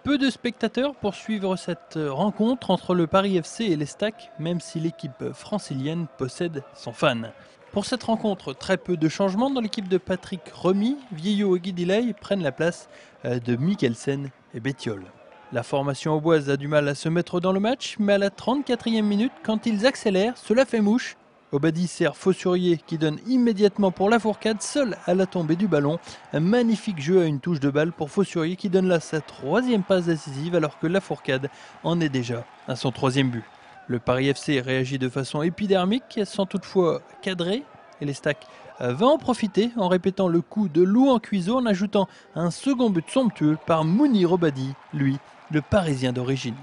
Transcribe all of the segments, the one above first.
Peu de spectateurs pour suivre cette rencontre entre le Paris FC et l'Estac, même si l'équipe francilienne possède son fan. Pour cette rencontre, très peu de changements dans l'équipe de Patrick Remy, Vieillot et Guidiley prennent la place de Mikkelsen et Bettiol. La formation auboise a du mal à se mettre dans le match, mais à la 34e minute, quand ils accélèrent, cela fait mouche. Obadi sert Faussurier qui donne immédiatement pour la fourcade, seul à la tombée du ballon. Un magnifique jeu à une touche de balle pour Faussurier qui donne là sa troisième passe décisive alors que la fourcade en est déjà à son troisième but. Le Paris FC réagit de façon épidermique sans toutefois cadrer et l'Estac va en profiter en répétant le coup de loup en cuiseau en ajoutant un second but somptueux par Mounir Obadi, lui, le Parisien d'origine.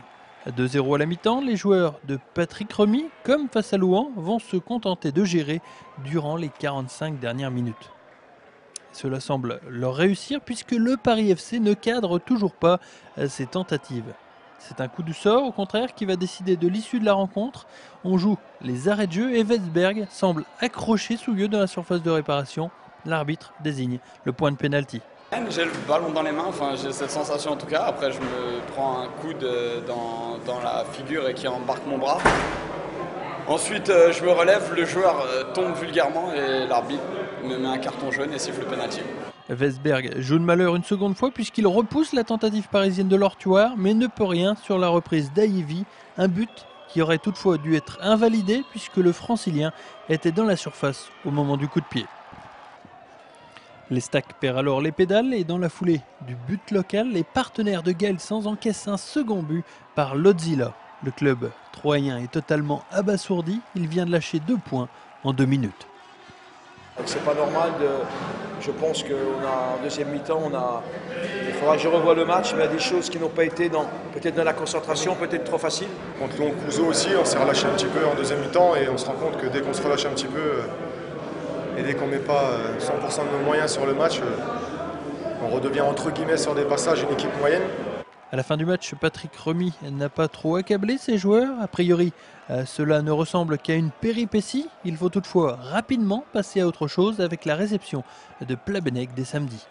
À 2-0 à la mi-temps, les joueurs de Patrick Remy, comme face à Louan, vont se contenter de gérer durant les 45 dernières minutes. Cela semble leur réussir puisque le Paris FC ne cadre toujours pas ses tentatives. C'est un coup du sort, au contraire, qui va décider de l'issue de la rencontre. On joue les arrêts de jeu et Westberg semble accroché sous lieu dans la surface de réparation. L'arbitre désigne le point de pénalty. J'ai le ballon dans les mains, enfin j'ai cette sensation en tout cas. Après je me prends un coude dans la figure et qui embarque mon bras. Ensuite je me relève, le joueur tombe vulgairement et l'arbitre me met un carton jaune et siffle le penalty. Westberg joue de malheur une seconde fois puisqu'il repousse la tentative parisienne de l'Ortuard mais ne peut rien sur la reprise d'Aïvi, un but qui aurait toutefois dû être invalidé puisque le francilien était dans la surface au moment du coup de pied. L'Estac perd alors les pédales et dans la foulée du but local, les partenaires de Gaël Sans encaissent un second but par Lodzilla. Le club troyen est totalement abasourdi, il vient de lâcher 2 points en 2 minutes. C'est pas normal je pense qu'en deuxième mi-temps, il faudra que je revoie le match, mais il y a des choses qui n'ont pas été peut-être dans la concentration, peut-être trop facile. Contre Lyon Couzeau aussi, on s'est relâché un petit peu en deuxième mi-temps et on se rend compte que dès qu'on se relâche un petit peu, et dès qu'on ne met pas 100% de nos moyens sur le match, on redevient entre guillemets sur des passages une équipe moyenne. À la fin du match, Patrick Remy n'a pas trop accablé ses joueurs. A priori, cela ne ressemble qu'à une péripétie. Il faut toutefois rapidement passer à autre chose avec la réception de Plabennec dès samedi.